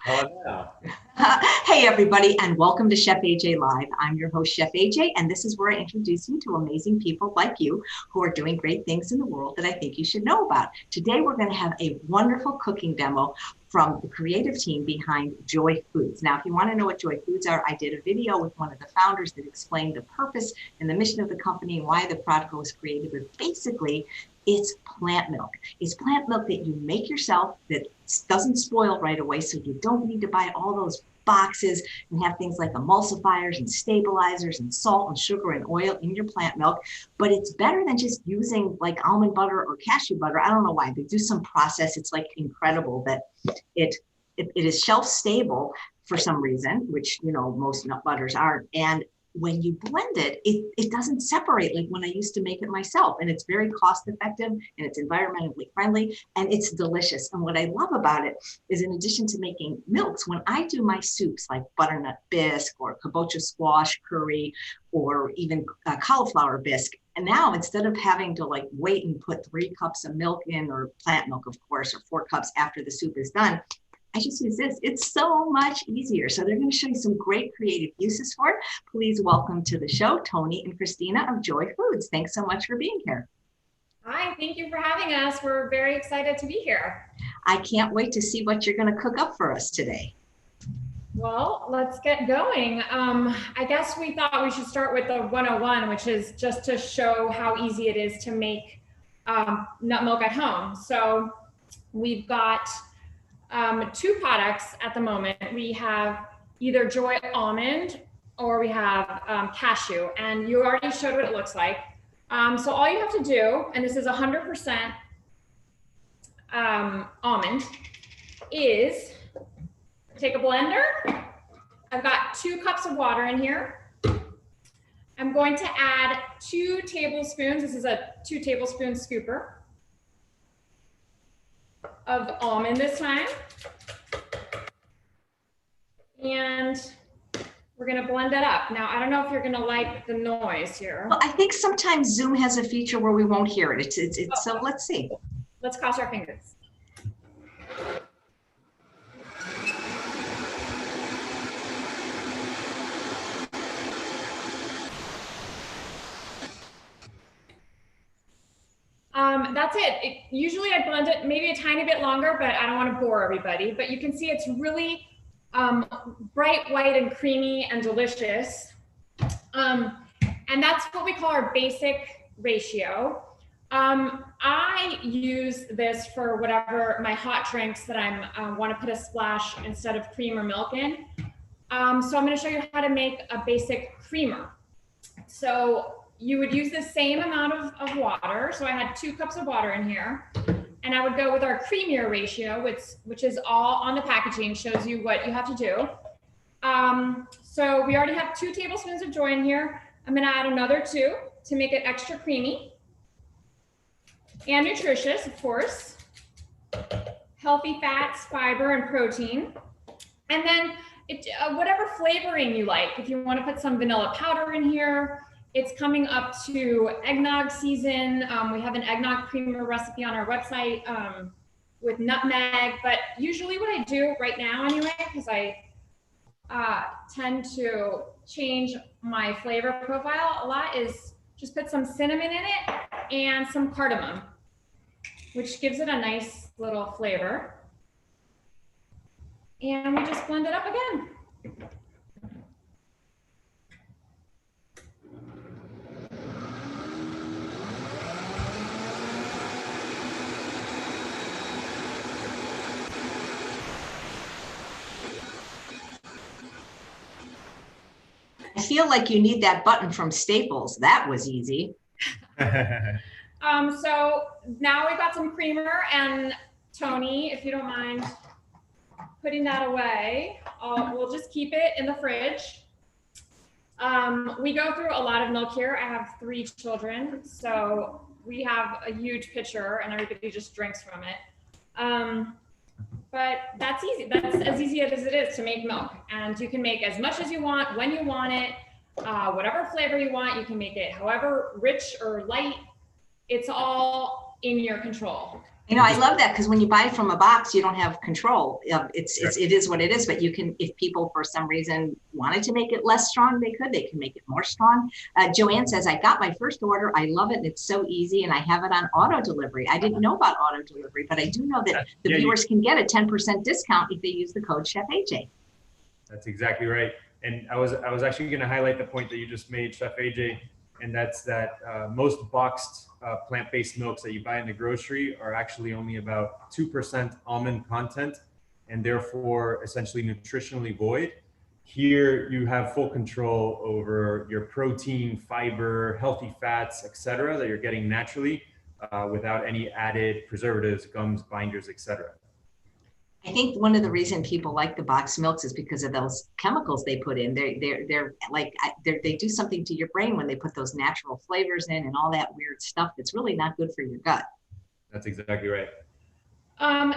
Oh, no. Hey, everybody, and welcome to Chef AJ Live. I'm your host, Chef AJ, and this is where I introduce you to amazing people like you who are doing great things in the world that I think you should know about. Today, we're going to have a wonderful cooking demo from the creative team behind Joy Foods. Now, if you want to know what Joy Foods are, I did a video with one of the founders that explained the purpose and the mission of the company and why the product was created. But basically, it's plant milk. It's plant milk that you make yourself that doesn't spoil right away, so you don't need to buy all those boxes and have things like emulsifiers and stabilizers and salt and sugar and oil in your plant milk. But it's better than just using like almond butter or cashew butter. I don't know why. They do some process. It's like incredible that it is shelf stable for some reason, which, you know, most nut butters aren't. And when you blend it, it doesn't separate like when I used to make it myself. And it's very cost effective and it's environmentally friendly and it's delicious. And what I love about it is, in addition to making milks, when I do my soups like butternut bisque or kabocha squash curry or even cauliflower bisque, and now instead of having to like wait and put 3 cups of milk in, or plant milk, of course, or 4 cups after the soup is done, I just use this. It's so much easier. So they're going to show you some great creative uses for it. Please welcome to the show, Tony and Christina of Joy Foods. Thanks so much for being here. Hi, thank you for having us. We're very excited to be here. I can't wait to see what you're going to cook up for us today. Well, let's get going. I guess we thought we should start with the 101, which is just to show how easy it is to make nut milk at home. So we've got 2 products at the moment. We have either Joy Almond or we have cashew, and you already showed what it looks like. So all you have to do, and this is 100% almond, is take a blender. I've got 2 cups of water in here. I'm going to add 2 tablespoons. This is a 2 tablespoon scooper of almond this time. And we're gonna blend it up. Now, I don't know if you're gonna like the noise here. Well, I think sometimes Zoom has a feature where we won't hear it. So let's see. Let's cross our fingers. That's it. Usually I blend it maybe a tiny bit longer, but I don't want to bore everybody. But you can see it's really bright white and creamy and delicious. And that's what we call our basic ratio. I use this for whatever my hot drinks that I want to put a splash instead of cream or milk in. So I'm going to show you how to make a basic creamer. So you would use the same amount of water. So I had 2 cups of water in here, and I would go with our creamier ratio, which is all on the packaging, shows you what you have to do. So we already have 2 tablespoons of Joy in here. I'm gonna add another 2 to make it extra creamy and nutritious, of course. Healthy fats, fiber, and protein. And then whatever flavoring you like. If you want to put some vanilla powder in here. It's coming up to eggnog season. We have an eggnog creamer recipe on our website with nutmeg, but usually what I do right now anyway, because I tend to change my flavor profile a lot, is just put some cinnamon in it and some cardamom, which gives it a nice little flavor. And we just blend it up again. I feel like you need that button from Staples. That was easy. So now we've got some creamer, and Tony, if you don't mind putting that away, we'll just keep it in the fridge. We go through a lot of milk here. I have 3 children, so we have a huge pitcher and everybody just drinks from it. But that's easy. That's as easy as it is to make milk. And you can make as much as you want, when you want it, whatever flavor you want. You can make it however rich or light. It's all in your control. You know, I love that because when you buy from a box, you don't have control. It is what it is. But you can, if people for some reason wanted to make it less strong, they could. They can make it more strong. Joanne says, I got my first order. I love it. It's so easy, and I have it on auto delivery. I didn't know about auto delivery, but I do know that the viewers can get a 10% discount if they use the code Chef AJ. That's exactly right. And I was actually going to highlight the point that you just made, Chef AJ, and that's that most boxed plant-based milks that you buy in the grocery are actually only about 2% almond content, and therefore essentially nutritionally void. Here you have full control over your protein, fiber, healthy fats, etc., that you're getting naturally without any added preservatives, gums, binders, etc. I think one of the reasons people like the box milks is because of those chemicals they put in. They do something to your brain when they put those natural flavors in and all that weird stuff that's really not good for your gut. That's exactly right.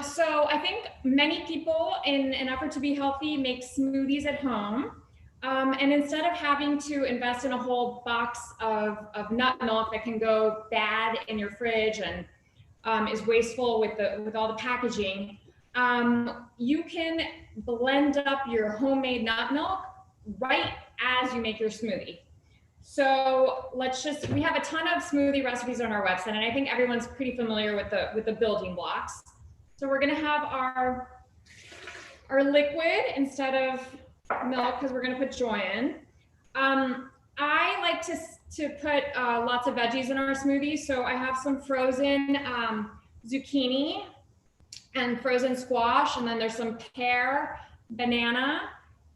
So I think many people, in an effort to be healthy, make smoothies at home. And instead of having to invest in a whole box of nut milk that can go bad in your fridge and is wasteful with all the packaging, you can blend up your homemade nut milk right as you make your smoothie. So we have a ton of smoothie recipes on our website, and I think everyone's pretty familiar with the building blocks. So we're gonna have our liquid instead of milk because we're gonna put joy in. I like to put lots of veggies in our smoothie. So I have some frozen zucchini and frozen squash, and then there's some pear, banana,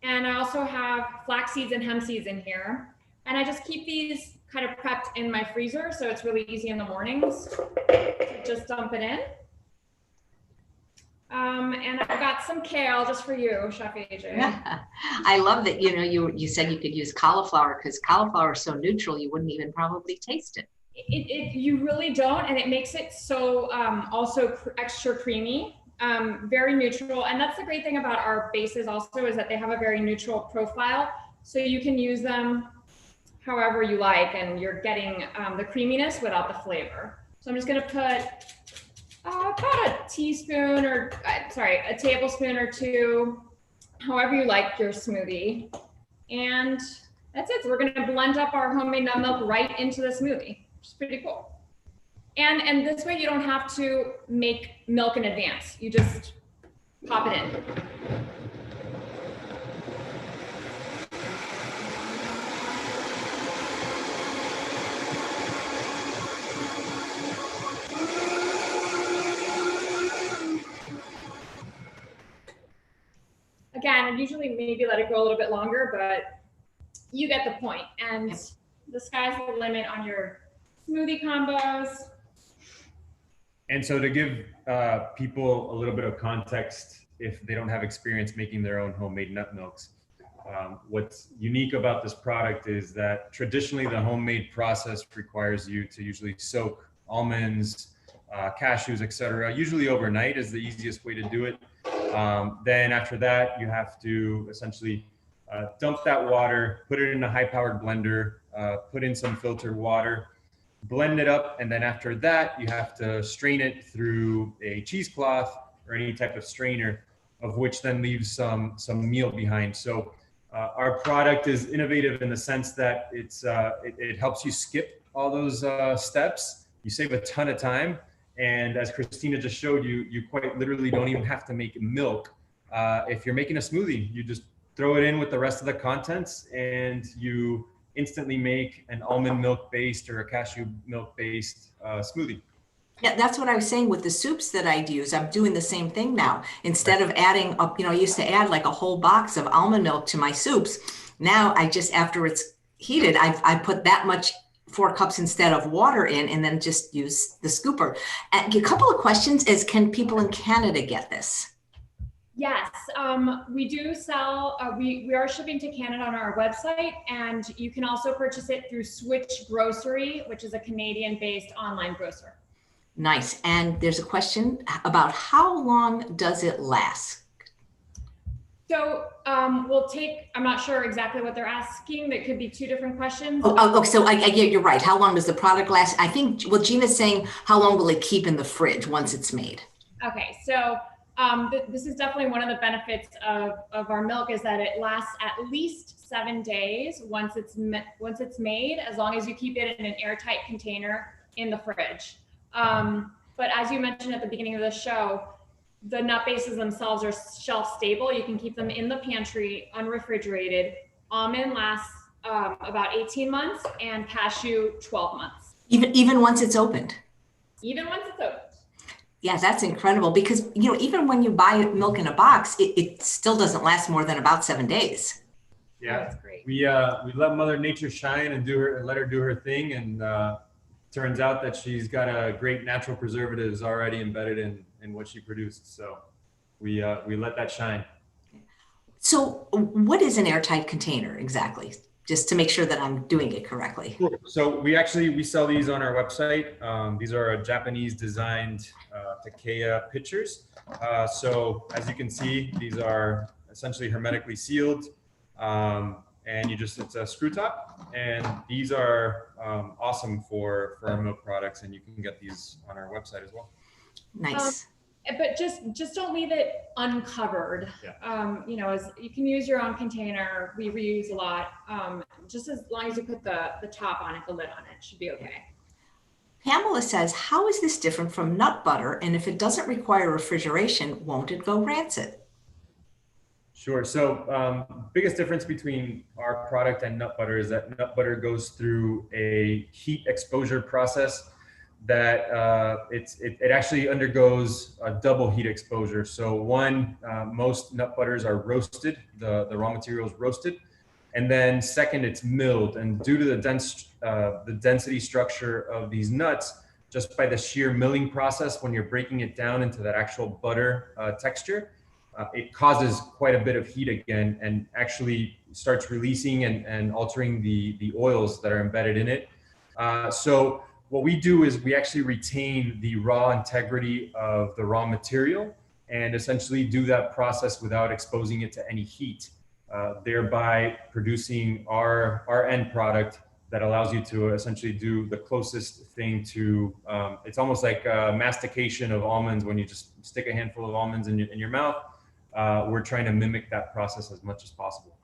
and I also have flax seeds and hemp seeds in here. And I just keep these kind of prepped in my freezer, so it's really easy in the mornings to just dump it in. And I've got some kale just for you, Chef AJ. I love that, you said you could use cauliflower because cauliflower is so neutral, you wouldn't even probably taste it. You really don't, and it makes it so also extra creamy, very neutral. And that's the great thing about our bases also, is that they have a very neutral profile, so you can use them however you like, and you're getting the creaminess without the flavor. So I'm just gonna put about a teaspoon or a tablespoon or two, however you like your smoothie. And that's it. So we're gonna blend up our homemade nut milk right into the smoothie, which is pretty cool. And this way you don't have to make milk in advance. You just pop it in. Again, I usually maybe let it go a little bit longer, but you get the point. And the sky's the limit on your smoothie combos. And so to give people a little bit of context, if they don't have experience making their own homemade nut milks, what's unique about this product is that traditionally the homemade process requires you to usually soak almonds, cashews, etc. Usually overnight is the easiest way to do it. Then after that, you have to essentially dump that water, put it in a high-powered blender, put in some filtered water, blend it up, and then after that, you have to strain it through a cheesecloth or any type of strainer, of which then leaves some meal behind. So our product is innovative in the sense that it helps you skip all those steps. You save a ton of time. And as Christina just showed you, you quite literally don't even have to make milk. If you're making a smoothie, you just throw it in with the rest of the contents and you instantly make an almond milk based or a cashew milk based smoothie. Yeah, that's what I was saying with the soups that I'd use. I'm doing the same thing now. Instead of adding up, I used to add like a whole box of almond milk to my soups. Now I just, after it's heated, I put that much 4 cups instead of water in, and then just use the scooper. And a couple of questions is, can people in Canada get this? Yes, we do sell, we are shipping to Canada on our website, and you can also purchase it through Switch Grocery, which is a Canadian-based online grocer. Nice. And there's a question about how long does it last? So we'll take, I'm not sure exactly what they're asking. That could be two different questions. So I get, you're right. How long does the product last? I think, well, Gina's saying, how long will it keep in the fridge once it's made? Okay, so this is definitely one of the benefits of our milk, is that it lasts at least 7 days once it's made, as long as you keep it in an airtight container in the fridge. But as you mentioned at the beginning of the show, the nut bases themselves are shelf stable. You can keep them in the pantry unrefrigerated. Almond lasts about 18 months and cashew 12 months. Even once it's opened? Even once it's opened. Yeah, that's incredible, because, you know, even when you buy milk in a box, it still doesn't last more than about 7 days. Yeah, that's great. We let Mother Nature shine and let her do her thing, and turns out that she's got a great natural preservatives already embedded in what she produced. So we let that shine. So what is an airtight container exactly? Just to make sure that I'm doing it correctly. Sure. So we sell these on our website. These are Japanese designed takeya pitchers. So as you can see, these are essentially hermetically sealed. And it's a screw top, and these are awesome for our milk products, and you can get these on our website as well. Nice. But just don't leave it uncovered. Yeah. You know, you can use your own container. We reuse a lot. Just as long as you put the top on it, the lid on it, should be okay. Pamela says, how is this different from nut butter? And if it doesn't require refrigeration, won't it go rancid? Sure. So biggest difference between our product and nut butter is that nut butter goes through a heat exposure process that it actually undergoes a double heat exposure. So most nut butters are roasted, the raw material is roasted, and then second, it's milled. And due to the density structure of these nuts, just by the sheer milling process, when you're breaking it down into that actual butter texture, it causes quite a bit of heat again, and actually starts releasing and altering the oils that are embedded in it. So what we do is we actually retain the raw integrity of the raw material and essentially do that process without exposing it to any heat, thereby producing our end product that allows you to essentially do the closest thing to, it's almost like mastication of almonds when you just stick a handful of almonds in your mouth. We're trying to mimic that process as much as possible.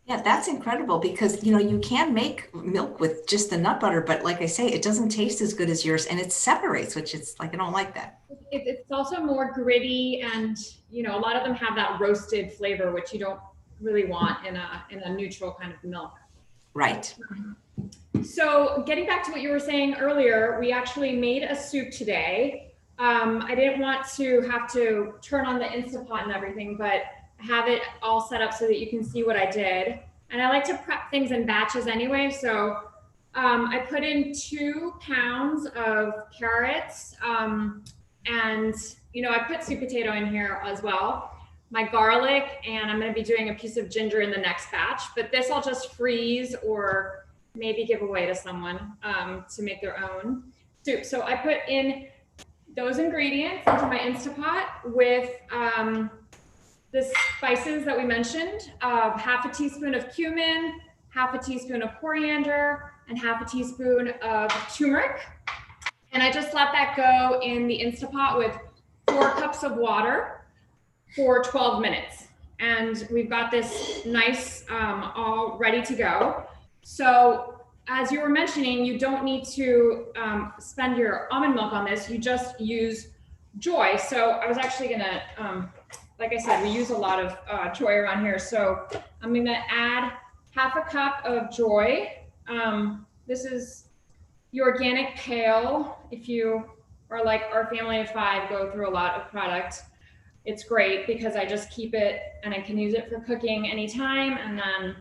Yeah, that's incredible, because, you know, you can make milk with just the nut butter, but like I say, it doesn't taste as good as yours, and it separates, which is like, I don't like that. It's also more gritty, and, you know, a lot of them have that roasted flavor, which you don't really want in a neutral kind of milk. Right. So getting back to what you were saying earlier, we actually made a soup today. I didn't want to have to turn on the Instantpot and everything, but have it all set up so that you can see what I did. And I like to prep things in batches anyway. So I put in 2 pounds of carrots, and, you know, I put sweet potato in here as well, my garlic, and I'm going to be doing a piece of ginger in the next batch, but this I'll just freeze or maybe give away to someone to make their own soup. So I put in those ingredients into my Instantpot with the spices that we mentioned, half a teaspoon of cumin, half a teaspoon of coriander, and half a teaspoon of turmeric. And I just let that go in the Instantpot with 4 cups of water for 12 minutes. And we've got this nice, all ready to go. So as you were mentioning, you don't need to spend your almond milk on this. You just use JOI. So I was actually gonna, like I said, we use a lot of JOI around here. So I'm gonna add half a cup of JOI. This is the organic pale. If you are like our family of 5, go through a lot of product, it's great because I just keep it and I can use it for cooking anytime, and then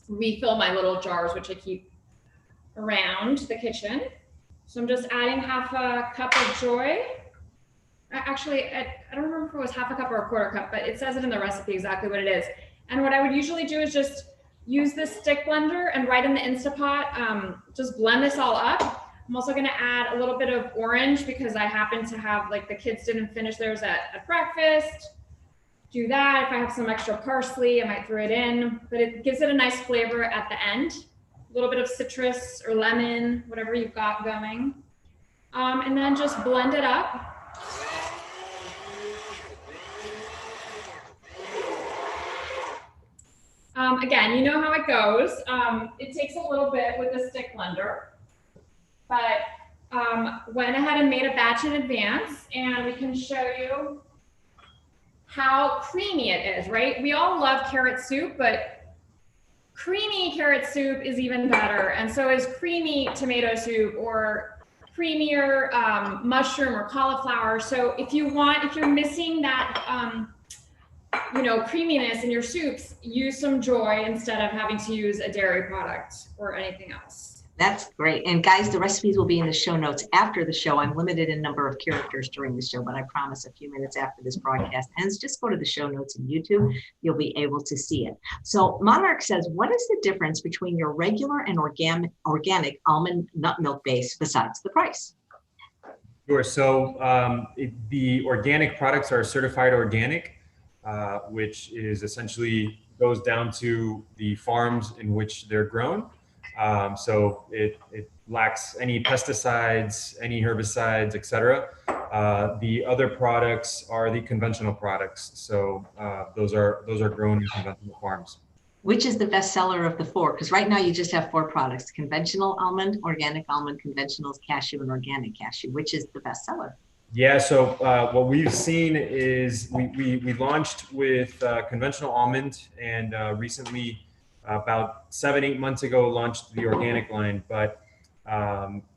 refill my little jars, which I keep around the kitchen. So I'm just adding half a cup of JOI. Actually, I don't remember if it was half a cup or a quarter cup, but it says it in the recipe exactly what it is. And what I would usually do is just use this stick blender and right in the Instantpot, just blend this all up. I'm also gonna add a little bit of orange because I happen to have, like, the kids didn't finish theirs at breakfast. do that. If I have some extra parsley, I might throw it in, but it gives it a nice flavor at the end. A little bit of citrus or lemon, whatever you've got going. And then just blend it up. Again, you know how it goes. It takes a little bit with a stick blender, but went ahead and made a batch in advance, and we can show you how creamy it is, right? We all love carrot soup, but creamy carrot soup is even better. And so is creamy tomato soup or creamier mushroom or cauliflower. So if you're missing that, creaminess in your soups, use some Joy instead of having to use a dairy product or anything else. That's great. And guys, the recipes will be in the show notes after the show. I'm limited in number of characters during the show, but I promise a few minutes after this broadcast ends, just go to the show notes in YouTube. You'll be able to see it. So Monarch says, what is the difference between your regular and organic almond nut milk base besides the price? Sure. So the organic products are certified organic, which is essentially goes down to the farms in which they're grown. So it lacks any pesticides, any herbicides, etc. The other products are the conventional products. So those are grown in conventional farms. Which is the best seller of the four? Because right now you just have four products: conventional almond, organic almond, conventional cashew, and organic cashew. Which is the best seller? Yeah, so what we've seen is we launched with conventional almond, and recently, about 7-8 months ago, launched the organic line. But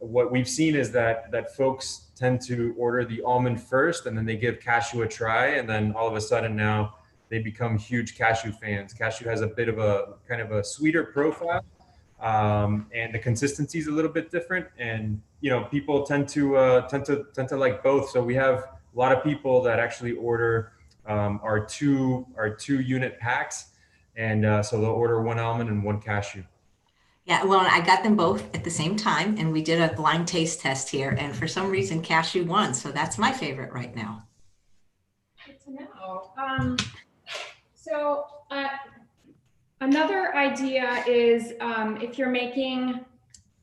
what we've seen is that folks tend to order the almond first, and then they give cashew a try, and then all of a sudden now they become huge cashew fans. Cashew has a bit of a kind of a sweeter profile, and the consistency is a little bit different. And people tend to like both. So we have a lot of people that actually order our two unit packs, and so they'll order one almond and one cashew. Yeah, well, I got them both at the same time, and we did a blind taste test here, and for some reason cashew won, so that's my favorite right now. Good to know. So another idea is if you're making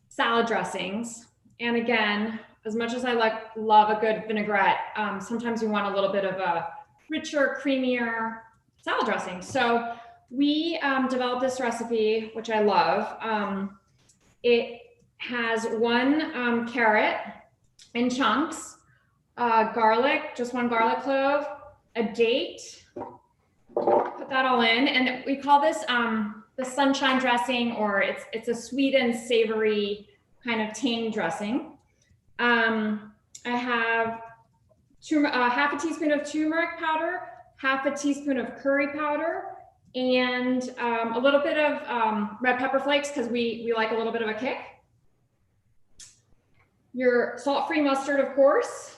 salad dressings, and again, as much as I love a good vinaigrette, sometimes you want a little bit of a richer, creamier salad dressing. So we developed this recipe, which I love. It has one carrot in chunks, garlic, just one garlic clove, a date. Put that all in, and we call this the sunshine dressing, or it's a sweet and savory kind of tang dressing. I have half a teaspoon of turmeric powder, half a teaspoon of curry powder, and a little bit of red pepper flakes because we like a little bit of a kick. Your salt-free mustard, of course.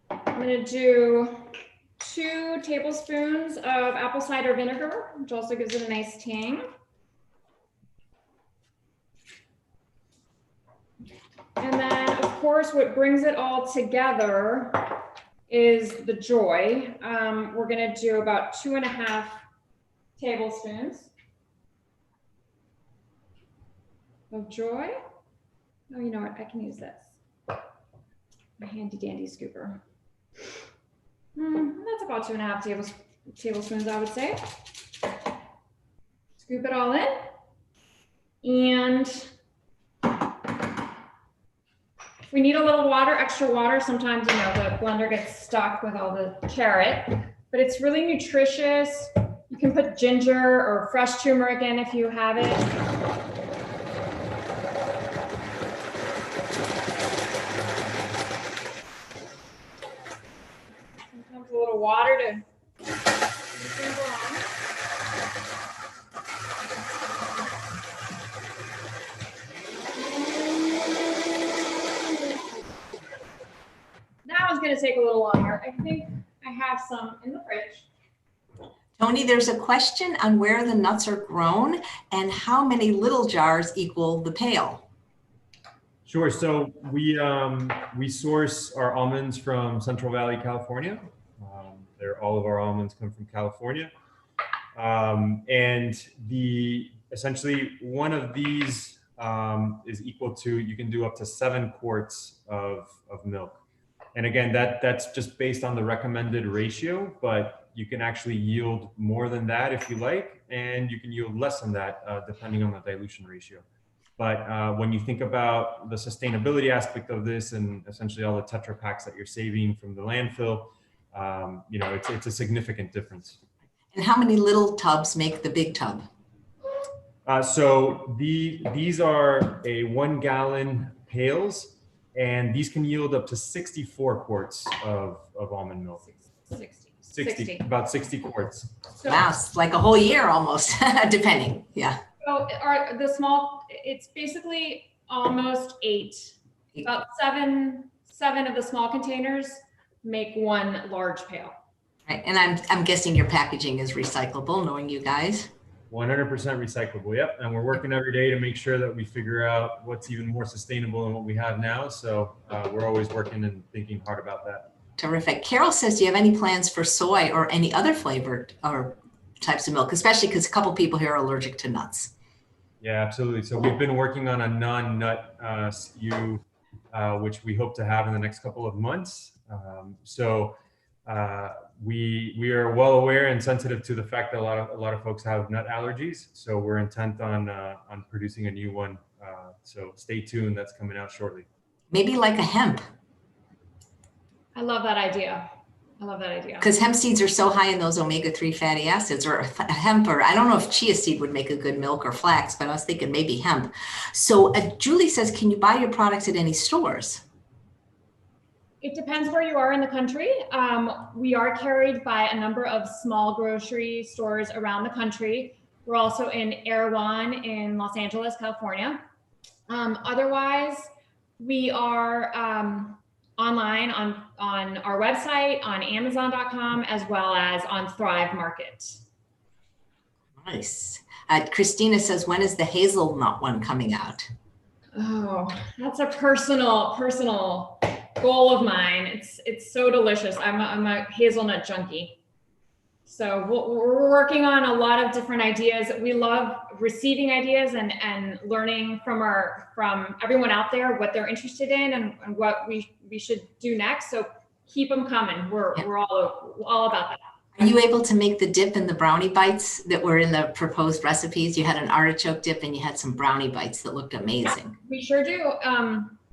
I'm going to do 2 tablespoons of apple cider vinegar, which also gives it a nice tang. And then, of course, what brings it all together is the Joy. We're going to do about 2.5 tablespoons of Joy. Oh, you know what? I can use this. My handy dandy scooper. That's about 2.5 tablespoons, I would say. Scoop it all in. And if we need a little water, extra water, sometimes, the blender gets stuck with all the carrot, but it's really nutritious. You can put ginger or fresh turmeric in if you have it. Sometimes a little water to sprinkle on. That one's going to take a little longer. I think I have some in the fridge. Tony, there's a question on where the nuts are grown and how many little jars equal the pail. Sure. So we source our almonds from Central Valley, California, All of our almonds come from California. And essentially one of these is equal to, you can do up to 7 quarts of milk. And again, that's just based on the recommended ratio, but you can actually yield more than that if you like, and you can yield less than that depending on the dilution ratio. But when you think about the sustainability aspect of this and essentially all the Tetra Paks that you're saving from the landfill, it's a significant difference. And how many little tubs make the big tub? So these are a 1 gallon pails, and these can yield up to 64 quarts of almond milk. 60, about 60 quarts. So, wow, it's like a whole year almost, depending. Yeah. So it's basically almost 8. About seven of the small containers make 1 large pail. Right. And I'm guessing your packaging is recyclable, knowing you guys. 100% recyclable. Yep. And we're working every day to make sure that we figure out what's even more sustainable than what we have now. So we're always working and thinking hard about that. Terrific. Carol says, do you have any plans for soy or any other flavored or types of milk, especially because a couple people here are allergic to nuts? Yeah, absolutely. So we've been working on a non-nut SKU, which we hope to have in the next couple of months. We are well aware and sensitive to the fact that a lot of folks have nut allergies. So we're intent on producing a new one. So stay tuned. That's coming out shortly. Maybe like a hemp. I love that idea. Because hemp seeds are so high in those omega-3 fatty acids, or hemp, or I don't know if chia seed would make a good milk, or flax, but I was thinking maybe hemp. So Julie says, can you buy your products at any stores? It depends where you are in the country. We are carried by a number of small grocery stores around the country. We're also in Erewhon in Los Angeles, California. Otherwise, we are online on our website, on Amazon.com, as well as on Thrive Market. Nice. Christina says, when is the hazelnut one coming out? Oh, that's a personal goal of mine. It's so delicious. I'm a hazelnut junkie. So we're working on a lot of different ideas. We love receiving ideas and learning from everyone out there what they're interested in and what we should do next. So keep them coming. We're all about that. Are you able to make the dip and the brownie bites that were in the proposed recipes? You had an artichoke dip and you had some brownie bites that looked amazing. Yeah, we sure do.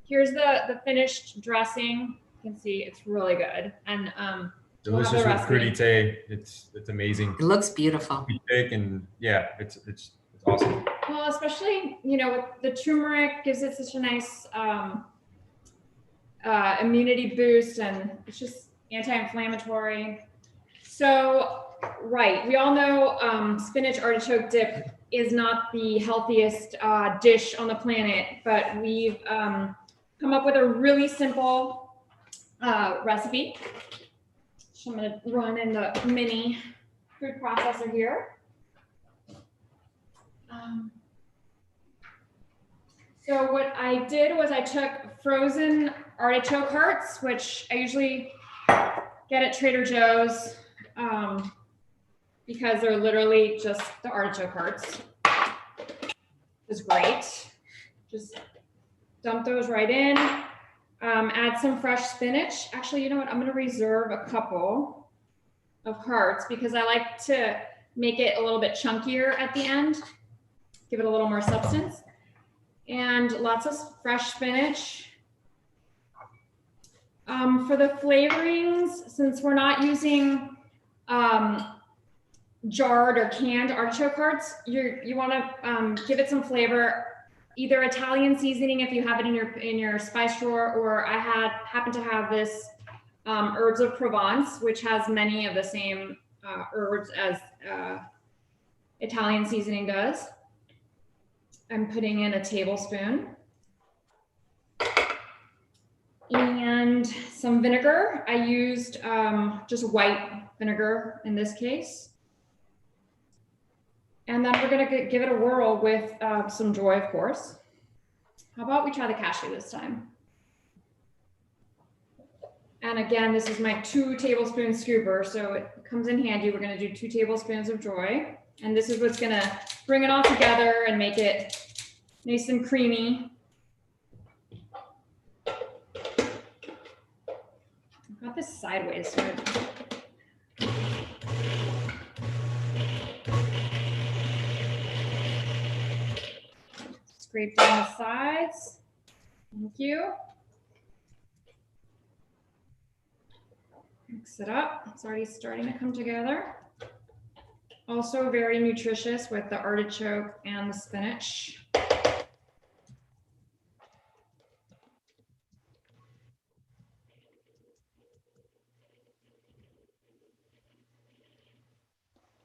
Here's the finished dressing. You can see it's really good. And delicious with crudité. It's amazing. It looks beautiful. Thick and yeah, it's awesome. Well, especially with the turmeric, gives it such a nice immunity boost, and it's just anti-inflammatory. So, right, we all know spinach artichoke dip is not the healthiest dish on the planet, but we've come up with a really simple recipe. So I'm going to run in the mini food processor here. So what I did was I took frozen artichoke hearts, which I usually get at Trader Joe's because they're literally just the artichoke hearts. It's great. Just dump those right in. Add some fresh spinach. Actually, you know what? I'm going to reserve a couple of hearts because I like to make it a little bit chunkier at the end. Give it a little more substance. And lots of fresh spinach. For the flavorings, since we're not using jarred or canned artichoke hearts, you want to give it some flavor. Either Italian seasoning if you have it in your spice drawer, or I happen to have this herbs of Provence, which has many of the same herbs as Italian seasoning does. I'm putting in a tablespoon. And some vinegar. I used just white vinegar in this case. And then we're gonna give it a whirl with some JOI, of course. How about we try the cashew this time? And again, this is my 2 tablespoon scooper, so it comes in handy. We're gonna do 2 tablespoons of joy. And this is what's gonna bring it all together and make it nice and creamy. I've got this sideways, so scrape down the sides. Thank you. Mix it up. It's already starting to come together. Also very nutritious with the artichoke and the spinach.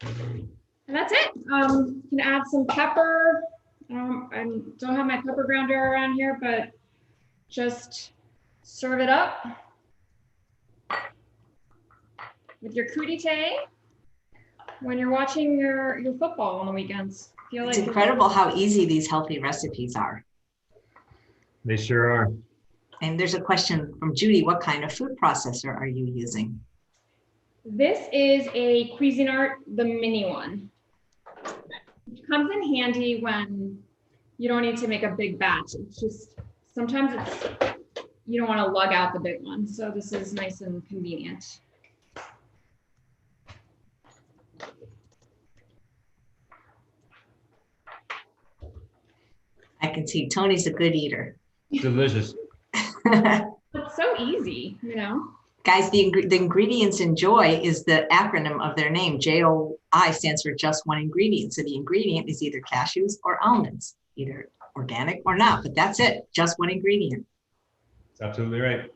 And that's it. You can add some pepper. I don't have my pepper grounder around here, but just serve it up with your crudité when you're watching your football on the weekends. It's incredible how easy these healthy recipes are. They sure are. And there's a question from Judy, what kind of food processor are you using? This is a Cuisinart, the mini one. It comes in handy when you don't need to make a big batch. It's just, sometimes you don't want to lug out the big one. So this is nice and convenient. I can see Tony's a good eater. Delicious. It's so easy, you know? Guys, the ingredients in JOI is the acronym of their name. JOI stands for just one ingredient. So the ingredient is either cashews or almonds, either organic or not, but that's it, just one ingredient. That's absolutely right.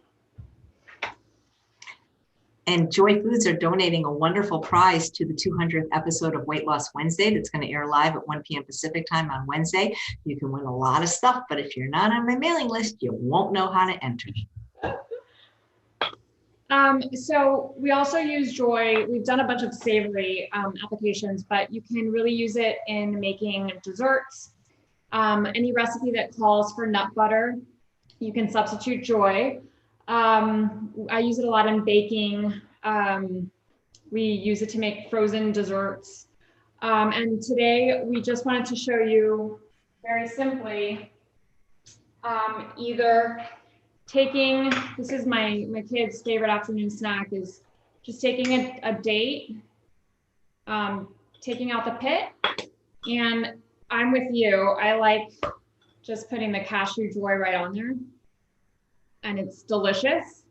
And JOI Foods are donating a wonderful prize to the 200th episode of Weight Loss Wednesday that's going to air live at 1 p.m. Pacific time on Wednesday. You can win a lot of stuff, but if you're not on my mailing list, you won't know how to enter. So we also use JOI. We've done a bunch of savory applications, but you can really use it in making desserts. Any recipe that calls for nut butter, you can substitute JOI. I use it a lot in baking. We use it to make frozen desserts. And today we just wanted to show you very simply either taking, this is my kids' favorite afternoon snack, is just taking a date, taking out the pit, and I'm with you. I like just putting the cashew JOI right on there. And it's delicious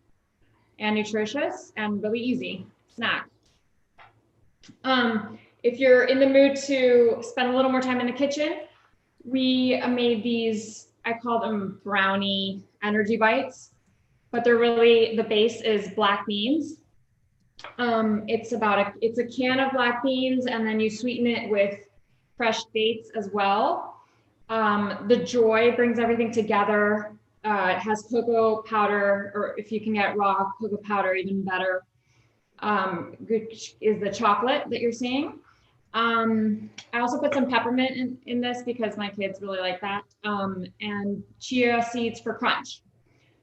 and nutritious and really easy snack. If you're in the mood to spend a little more time in the kitchen, we made these, I call them brownie energy bites, but they're really, the base is black beans. It's a can of black beans, and then you sweeten it with fresh dates as well. The JOI brings everything together. It has cocoa powder, or if you can get raw cocoa powder, even better. Which is the chocolate that you're seeing. I also put some peppermint in this because my kids really like that. And chia seeds for crunch.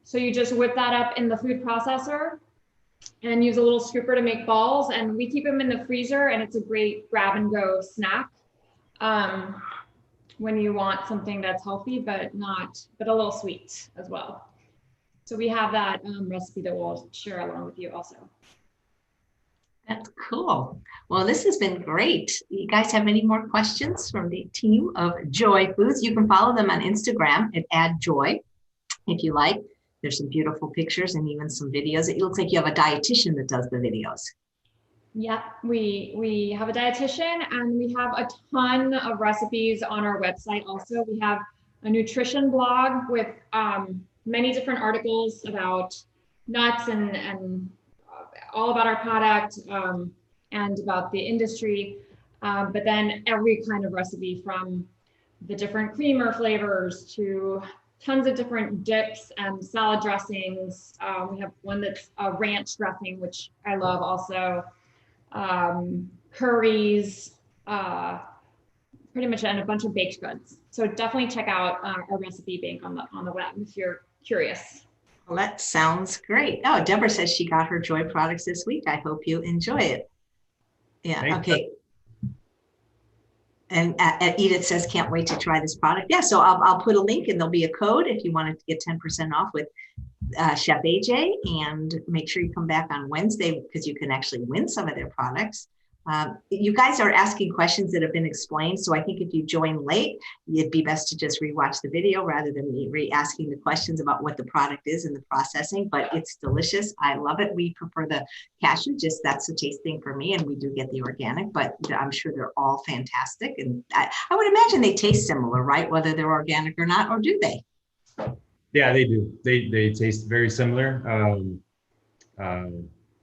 So you just whip that up in the food processor and use a little scooper to make balls. And we keep them in the freezer, and it's a great grab and go snack. When you want something that's healthy, but a little sweet as well. So we have that recipe that we'll share along with you also. That's cool. Well, this has been great. You guys have any more questions from the team of JOI Foods? You can follow them on Instagram at @JOI if you like. There's some beautiful pictures and even some videos. It looks like you have a dietitian that does the videos. Yeah, we have a dietitian, and we have a ton of recipes on our website. Also, we have a nutrition blog with many different articles about nuts and all about our product and about the industry. But then every kind of recipe, from the different creamer flavors to tons of different dips and salad dressings. We have one that's a ranch dressing, which I love also. Curries, pretty much, and a bunch of baked goods. So definitely check out our recipe bank on the web if you're curious. Well, that sounds great. Oh, Deborah says she got her Joy products this week. I hope you enjoy it. Yeah. Thanks. Okay. And Edith says, can't wait to try this product. Yeah. So I'll put a link and there'll be a code if you wanted to get 10% off with Chef AJ, and make sure you come back on Wednesday because you can actually win some of their products. You guys are asking questions that have been explained. So I think if you join late, it'd be best to just rewatch the video rather than me re-asking the questions about what the product is and the processing, but it's delicious. I love it. We prefer the cashew, just that's a tasting for me. And we do get the organic, but I'm sure they're all fantastic. And I would imagine they taste similar, right? Whether they're organic or not, or do they? Yeah, they do. They taste very similar.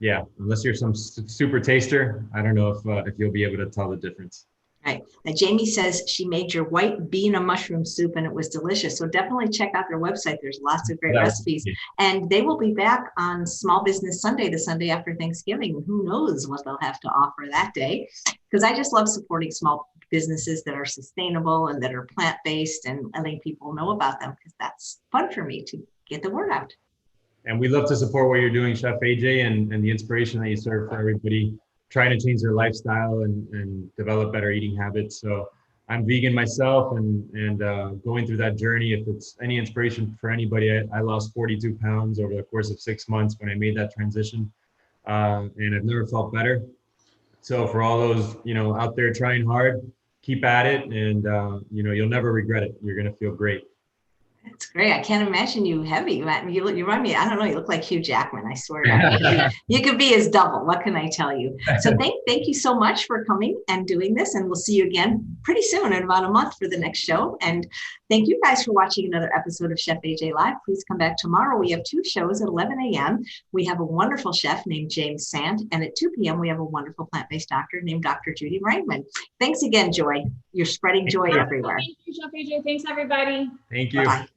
Yeah, unless you're some super taster, I don't know if you'll be able to tell the difference. Right. Now, Jamie says she made your white bean and mushroom soup and it was delicious. So definitely check out their website. There's lots of great recipes. And they will be back on Small Business Sunday, the Sunday after Thanksgiving. Who knows what they'll have to offer that day? Because I just love supporting small businesses that are sustainable and that are plant-based and letting people know about them, because that's fun for me to get the word out. And we love to support what you're doing, Chef AJ, and the inspiration that you serve for everybody trying to change their lifestyle and develop better eating habits. So I'm vegan myself and going through that journey. If it's any inspiration for anybody, I lost 42 pounds over the course of 6 months when I made that transition. And I've never felt better. So for all those, out there trying hard, keep at it, and you'll never regret it. You're going to feel great. That's great. I can't imagine you heavy. You remind me, I don't know, you look like Hugh Jackman, I swear to God. You could be his double. What can I tell you? So thank you so much for coming and doing this. And we'll see you again pretty soon in about a month for the next show. And thank you guys for watching another episode of Chef AJ Live. Please come back tomorrow. We have 2 shows at 11 a.m. We have a wonderful chef named James Sant. And at 2 p.m., we have a wonderful plant-based doctor named Dr. Judy Rangman. Thanks again, Joy. You're spreading joy everywhere. Thank you, Chef AJ. Thanks, everybody. Thank you. Bye-bye.